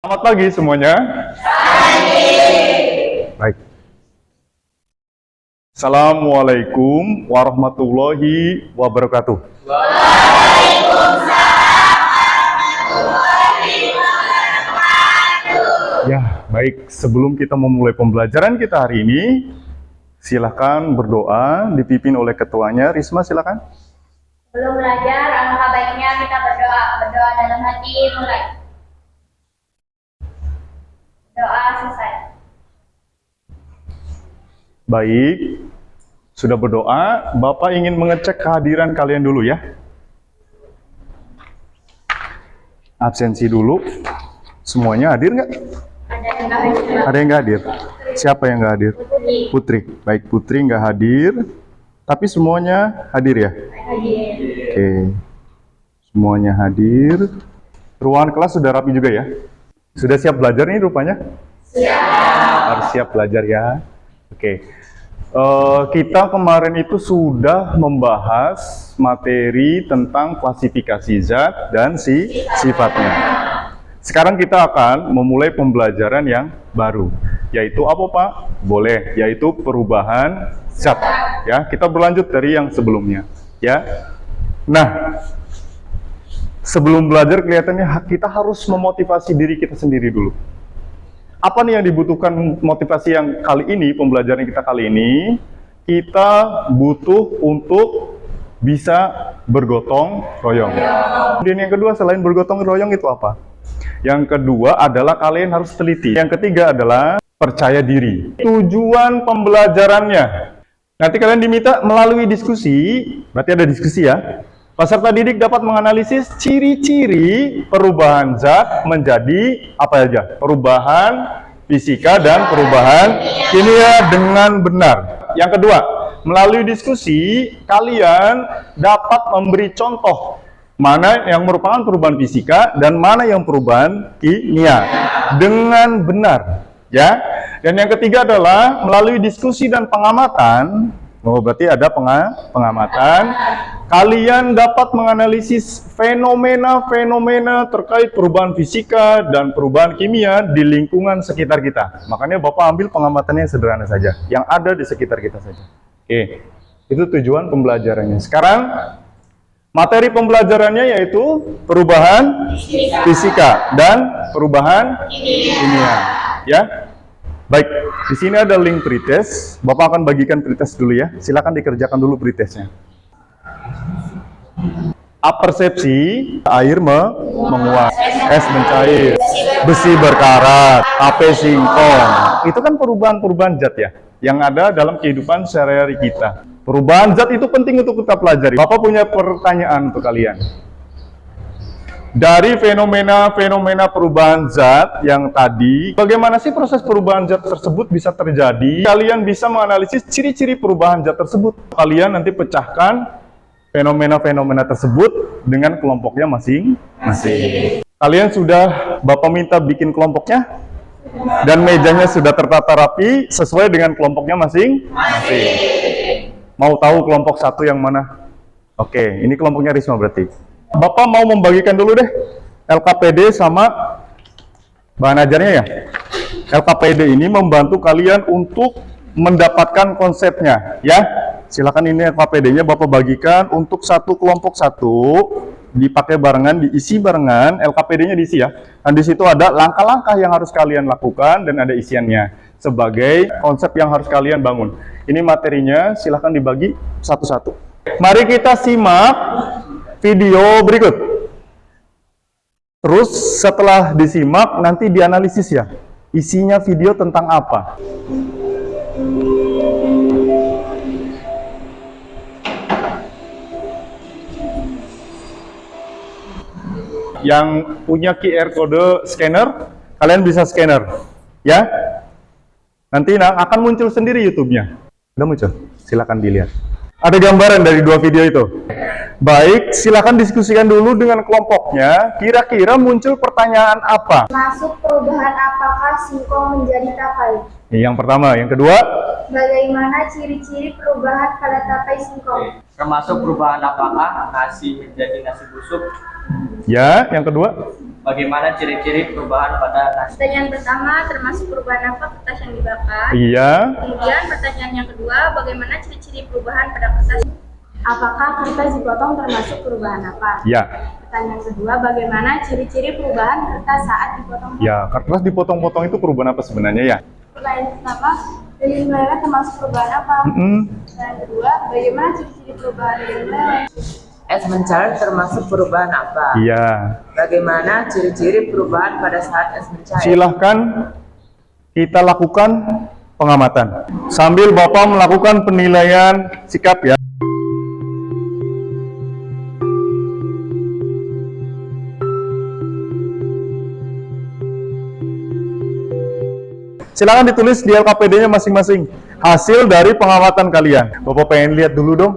Selamat pagi semuanya. Baik. Assalamualaikum warahmatullahi wabarakatuh. Ya, baik. Sebelum kita memulai pembelajaran kita hari ini, silakan berdoa, dipimpin oleh ketuanya. Risma, silakan. Sebelum belajar, alangkah baiknya kita berdoa. Berdoa dalam hati, mulai. Doa selesai. Baik. Sudah berdoa, Bapak ingin mengecek kehadiran kalian dulu ya. Absensi dulu. Semuanya hadir nggak? Ada yang nggak hadir? Siapa yang nggak hadir? Putri. Baik, Putri nggak hadir. Tapi semuanya hadir ya? Hadir. Oke. Semuanya hadir. Ruangan kelas sudah rapi juga ya? Sudah siap belajar nih rupanya? Siap. Harus siap belajar ya. Oke. Kita kemarin itu sudah membahas materi tentang klasifikasi zat dan sifatnya. Sekarang kita akan memulai pembelajaran yang baru, yaitu apa Pak? Boleh, yaitu perubahan zat. Ya, kita berlanjut dari yang sebelumnya. Ya. Nah, sebelum belajar kelihatannya kita harus memotivasi diri kita sendiri dulu. Apa nih yang dibutuhkan motivasi yang kali ini, pembelajaran kita kali ini? Kita butuh untuk bisa bergotong royong. Kemudian yang kedua, selain bergotong royong itu apa? Yang kedua adalah kalian harus teliti. Yang ketiga adalah percaya diri. Tujuan pembelajarannya. Nanti kalian diminta melalui diskusi, berarti ada diskusi ya. Peserta didik dapat menganalisis ciri-ciri perubahan zat menjadi apa aja? Perubahan fisika dan perubahan kimia dengan benar. Yang kedua, melalui diskusi kalian dapat memberi contoh mana yang merupakan perubahan fisika dan mana yang perubahan kimia dengan benar, ya. Dan yang ketiga adalah melalui diskusi dan pengamatan. Oh, berarti ada pengamatan. Kalian dapat menganalisis fenomena-fenomena terkait perubahan fisika dan perubahan kimia di lingkungan sekitar kita. Makanya Bapak ambil pengamatannya yang sederhana saja, yang ada di sekitar kita saja. Oke, itu tujuan pembelajarannya. Sekarang materi pembelajarannya yaitu perubahan fisika dan perubahan kimia. Ya. Baik, di sini ada link pretest. Bapak akan bagikan pretest dulu ya. Silakan dikerjakan dulu pretestnya. A persepsi, air menguap, es mencair, besi berkarat, AP singkong. Itu kan perubahan-perubahan zat ya, yang ada dalam kehidupan sehari-hari kita. Perubahan zat itu penting untuk kita pelajari. Bapak punya pertanyaan untuk kalian. Dari fenomena-fenomena perubahan zat yang tadi, bagaimana sih proses perubahan zat tersebut bisa terjadi? Kalian bisa menganalisis ciri-ciri perubahan zat tersebut. Kalian nanti pecahkan fenomena-fenomena tersebut dengan kelompoknya masing-masing. Kalian sudah Bapak minta bikin kelompoknya? Dan mejanya sudah tertata rapi sesuai dengan kelompoknya masing-masing. Mau tahu kelompok satu yang mana? Oke, ini kelompoknya Risma berarti. Bapak mau membagikan dulu deh LKPD sama bahan ajarnya ya. LKPD ini membantu kalian untuk mendapatkan konsepnya ya. Silakan ini LKPD-nya Bapak bagikan untuk satu kelompok satu, dipakai barengan, diisi barengan. LKPD-nya diisi ya. Dan di situ ada langkah-langkah yang harus kalian lakukan dan ada isiannya sebagai konsep yang harus kalian bangun. Ini materinya, silakan dibagi satu-satu. Mari kita simak video berikut. Terus setelah disimak nanti dianalisis ya. Isinya video tentang apa? Yang punya QR code scanner, kalian bisa scanner ya. Nanti akan muncul sendiri YouTube-nya. Udah muncul? Silakan dilihat. Ada gambaran dari dua video itu. Baik, silakan diskusikan dulu dengan kelompoknya. Kira-kira muncul pertanyaan apa? Masuk perubahan apakah singkong menjadi tapai? Yang pertama, yang kedua. Bagaimana ciri-ciri perubahan pada tapai singkong? Termasuk perubahan apakah nasi menjadi nasi busuk? Ya, yang kedua. Bagaimana ciri-ciri perubahan pada nasi? Pertanyaan pertama, termasuk perubahan apa kertas yang dibakar? Iya. Kemudian pertanyaan yang kedua, bagaimana ciri-ciri perubahan pada kertas? Apakah kertas dipotong termasuk perubahan apa? Ya. Pertanyaan kedua, bagaimana ciri-ciri perubahan kertas saat dipotong? Ya, kertas dipotong-potong itu perubahan apa sebenarnya ya? Pertanyaan pertama, lilin meleleh termasuk perubahan apa? Pertanyaan kedua, bagaimana ciri-ciri perubahan lilin meleleh? Es mencair termasuk perubahan apa? Iya. Bagaimana ciri-ciri perubahan pada saat es mencair? Silahkan kita lakukan pengamatan. Sambil Bapak melakukan penilaian sikap ya. Silakan ditulis di LKPD-nya masing-masing. Hasil dari pengamatan kalian. Bapak pengen lihat dulu dong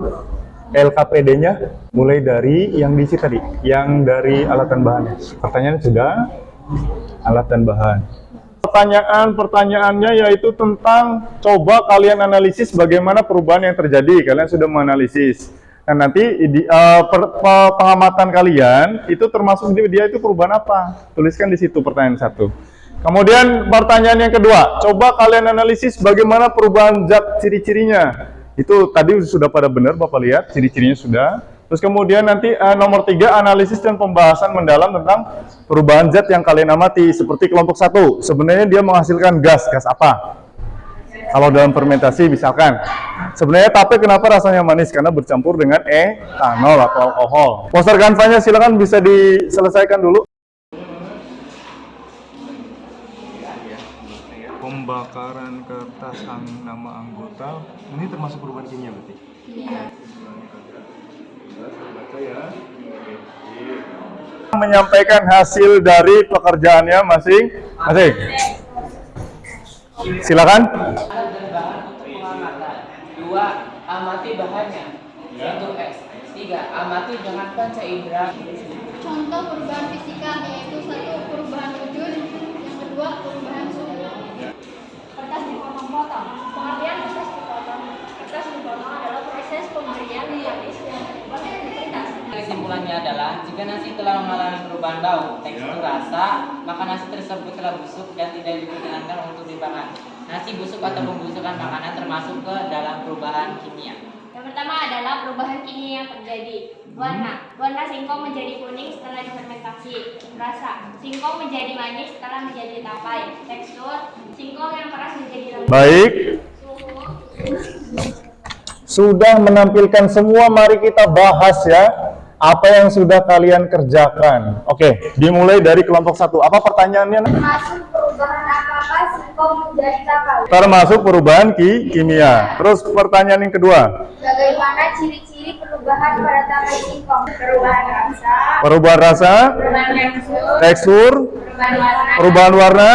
LKPD-nya, mulai dari yang diisi tadi, yang dari alat dan bahannya. Pertanyaan sudah, alat dan bahan. Pertanyaannya yaitu tentang coba kalian analisis bagaimana perubahan yang terjadi. Kalian sudah menganalisis. Dan nanti pengamatan kalian itu termasuk dia itu perubahan apa? Tuliskan di situ pertanyaan 1. Kemudian pertanyaan yang kedua, coba kalian analisis bagaimana perubahan zat ciri-cirinya. Itu tadi sudah pada benar Bapak lihat, ciri-cirinya sudah. Terus kemudian nanti nomor 3, analisis dan pembahasan mendalam tentang perubahan zat yang kalian amati. Seperti kelompok 1, sebenarnya dia menghasilkan gas apa? Kalau dalam fermentasi misalkan, sebenarnya tape kenapa rasanya manis? Karena bercampur dengan etanol atau alkohol. Poster kanvanya silakan bisa diselesaikan dulu. Pembakaran kertas nama anggota ini termasuk perubahan kimia berarti? Iya. Menyampaikan hasil dari pekerjaannya masing-masing. Silakan. Bahan untuk pengamatan. 2. Amati bahannya, yaitu X. 3. Amati dengan panca indera. Contoh perubahan fisika yaitu 1. Perubahan wujud, yang kedua perubahan suhu. Kertas dipotong-potong. Pengertian kertas dipotong. Kertas dipotong adalah proses pemberian manis yang berkualitas kualitas. Kesimpulannya adalah, jika nasi telah mengalami perubahan bau, tekstur, rasa, maka nasi tersebut telah busuk dan tidak diperkenankan untuk dimakan. Nasi busuk atau pembusukan makanan termasuk ke dalam perubahan kimia. Yang pertama adalah perubahan kimia yang terjadi. Warna singkong menjadi kuning setelah difermentasi. Rasa, singkong menjadi manis setelah menjadi tapai. Tekstur, singkong yang keras menjadi lembut. Baik. Suhu, Sudah menampilkan semua, mari kita bahas ya. Apa yang sudah kalian kerjakan. Oke, dimulai dari kelompok 1. Apa pertanyaannya? masuk perubahan apakah singkong menjadi tapai? Termasuk perubahan kimia. Terus pertanyaan yang kedua. Bagaimana ciri-ciri perubahan pada tapai singkong? Perubahan rasa, Perubahan rasa, tekstur, perubahan warna,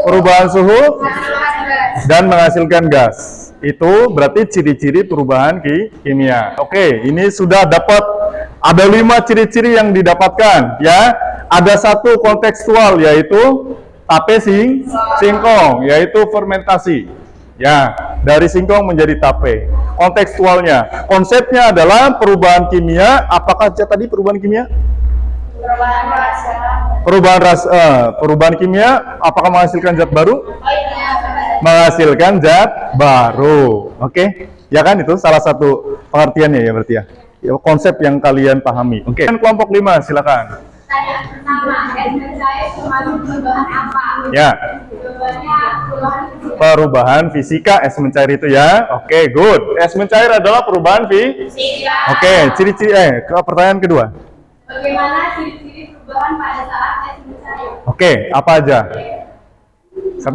perubahan suhu, perubahan gas. dan menghasilkan gas. Itu berarti ciri-ciri perubahan kimia. Oke, ini sudah dapat, ada 5 ciri-ciri yang didapatkan ya. Ada 1 kontekstual yaitu tape singkong, yaitu fermentasi. Ya, dari singkong menjadi tape. Kontekstualnya, konsepnya adalah perubahan kimia. Apakah tadi perubahan kimia? Perubahan rasa. Perubahan kimia apakah menghasilkan zat baru? Iya. Menghasilkan zat baru. Oke, ya kan, itu salah satu pengertiannya ya berarti ya. Ya, konsep yang kalian pahami. Oke. Dan kelompok 5 silakan. Pertanyaan pertama, es mencair termasuk perubahan apa? Ya. Jawabannya perubahan fisika. Perubahan fisika es mencair itu ya. Oke, good. Es mencair adalah perubahan Fisika. Oke, ciri-ciri ke pertanyaan kedua. Bagaimana ciri-ciri perubahan pada saat es mencair? Oke, apa aja? 1.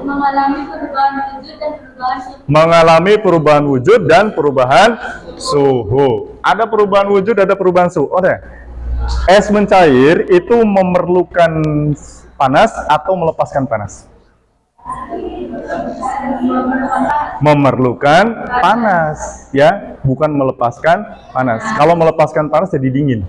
Mengalami perubahan wujud dan perubahan suhu. Mengalami perubahan wujud dan perubahan suhu. Ada perubahan wujud, ada perubahan suhu. Oke. Es mencair itu memerlukan panas atau melepaskan panas? Memerlukan panas, ya, bukan melepaskan panas. Kalau melepaskan panas jadi dingin.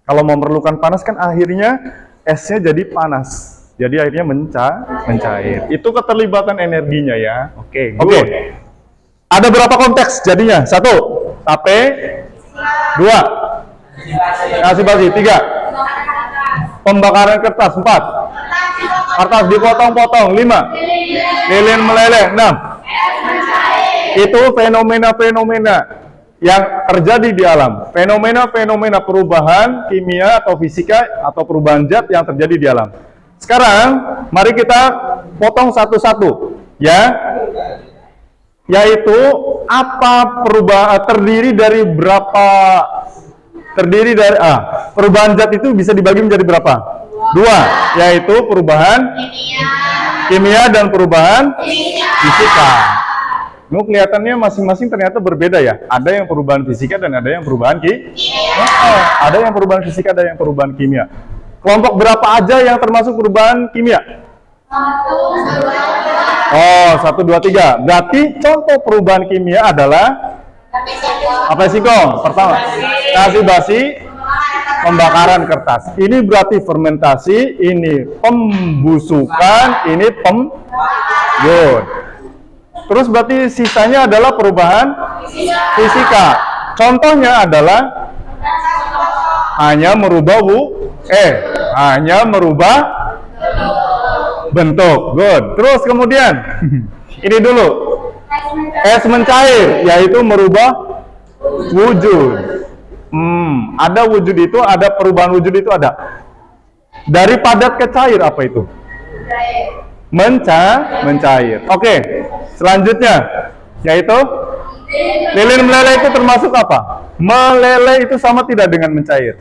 Kalau memerlukan panas kan akhirnya esnya jadi panas. Jadi akhirnya mencair. Itu keterlibatan energinya ya. Oke. Ada berapa konteks jadinya? 1. Tape. 2. Nasi basi. 3. Pembakaran kertas. 4. Kertas dipotong-potong. 5. Lilin meleleh. 6. Itu fenomena-fenomena yang terjadi di alam. Fenomena-fenomena perubahan kimia atau fisika atau perubahan zat yang terjadi di alam. Sekarang, mari kita potong satu-satu, ya. Yaitu apa perubahan terdiri dari perubahan zat itu bisa dibagi menjadi berapa? 2, yaitu perubahan kimia dan perubahan fisika. Ini kelihatannya masing-masing ternyata berbeda ya. Ada yang perubahan fisika dan ada yang perubahan ada yang perubahan fisika, ada yang perubahan kimia. Kelompok berapa aja yang termasuk perubahan kimia? 1, 2, 3. Berarti contoh perubahan kimia adalah apa singkong? Pertama, nasi basi, pembakaran kertas. Ini berarti fermentasi, ini pembusukan, ini good. Terus berarti sisanya adalah perubahan fisika. Contohnya adalah hanya merubah bentuk. Good. Terus kemudian ini dulu. Es mencair, yaitu merubah wujud. Ada wujud itu, ada perubahan wujud itu ada. Dari padat ke cair apa itu? Mencair. Oke. Selanjutnya, yaitu lilin meleleh itu termasuk apa? Meleleh itu sama tidak dengan mencair?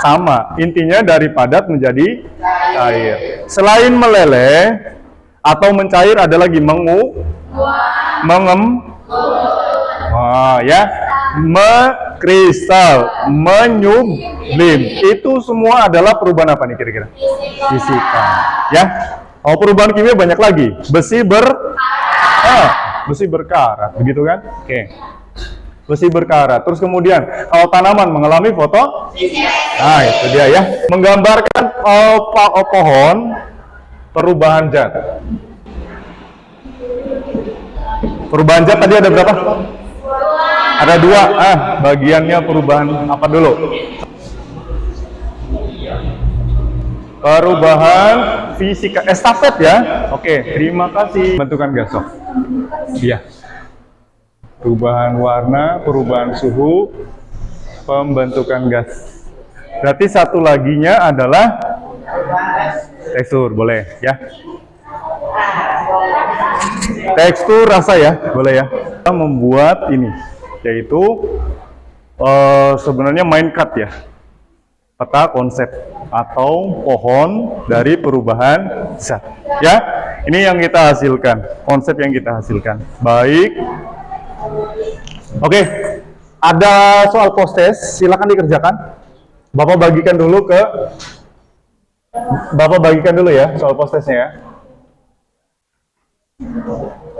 Sama. Intinya dari padat menjadi cair. Selain meleleh atau mencair ada lagi mengkristal, menyublim. Itu semua adalah perubahan apa nih kira-kira? Fisika. Ya. Oh, perubahan kimia banyak lagi. Besi berkarat, begitu kan? Oke. Besi berkarat. Terus kemudian, kalau tanaman mengalami nah itu dia ya. Menggambarkan pohon perubahan zat. Perubahan zat tadi ada berapa? Ada 2. Bagiannya perubahan apa dulu? Perubahan fisika, estafet ya. Oke, terima kasih. Bentukan gas. Iya. Perubahan warna, perubahan suhu, pembentukan gas. Berarti satu laginya adalah tekstur, boleh ya. Tekstur rasa ya, boleh ya. Kita membuat ini, yaitu sebenarnya main cut ya. Peta konsep atau pohon dari perubahan zat. Ya, ini yang kita hasilkan, konsep yang kita hasilkan. Baik. Oke, ada soal post-test, silakan dikerjakan. Bapak bagikan dulu ya soal post-testnya ya.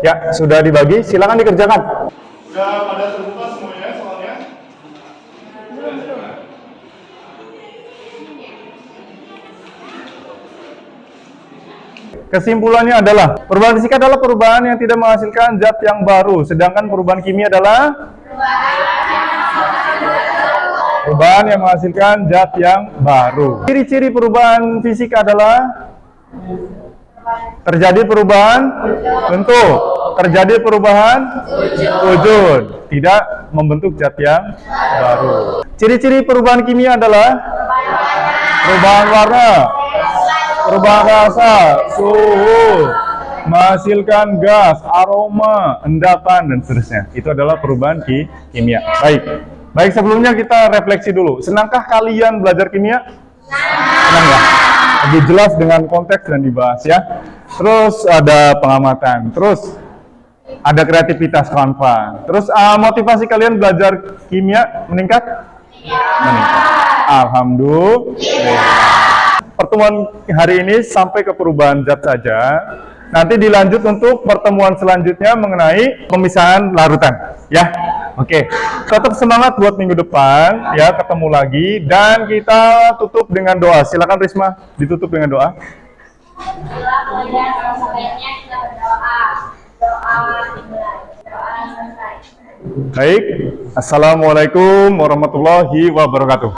Ya, sudah dibagi, silakan dikerjakan. Sudah pada terbuka semuanya soalnya? Kesimpulannya adalah perubahan fisika adalah perubahan yang tidak menghasilkan zat yang baru, sedangkan perubahan kimia adalah perubahan yang menghasilkan zat yang baru. Ciri-ciri perubahan fisika adalah terjadi perubahan bentuk, terjadi perubahan wujud, tidak membentuk zat yang baru. Ciri-ciri perubahan kimia adalah perubahan warna, perubahan rasa, suhu, menghasilkan gas, aroma, endapan, dan seterusnya. Itu adalah perubahan kimia. Baik, sebelumnya kita refleksi dulu. Senangkah kalian belajar kimia? Senang ya? Lebih jelas dengan konteks dan dibahas ya. Terus ada pengamatan, terus ada kreativitas kanva. Terus motivasi kalian belajar kimia meningkat? Meningkat. Alhamdulillah. Pertemuan hari ini sampai ke perubahan zat saja. Nanti dilanjut untuk pertemuan selanjutnya mengenai pemisahan larutan, ya. Oke, tetap semangat buat minggu depan, ya. Ketemu lagi dan kita tutup dengan doa. Silakan Risma, ditutup dengan doa. Kemudian sebaiknya kita berdoa. Doa dimulai. Doa selesai. Baik, assalamualaikum warahmatullahi wabarakatuh.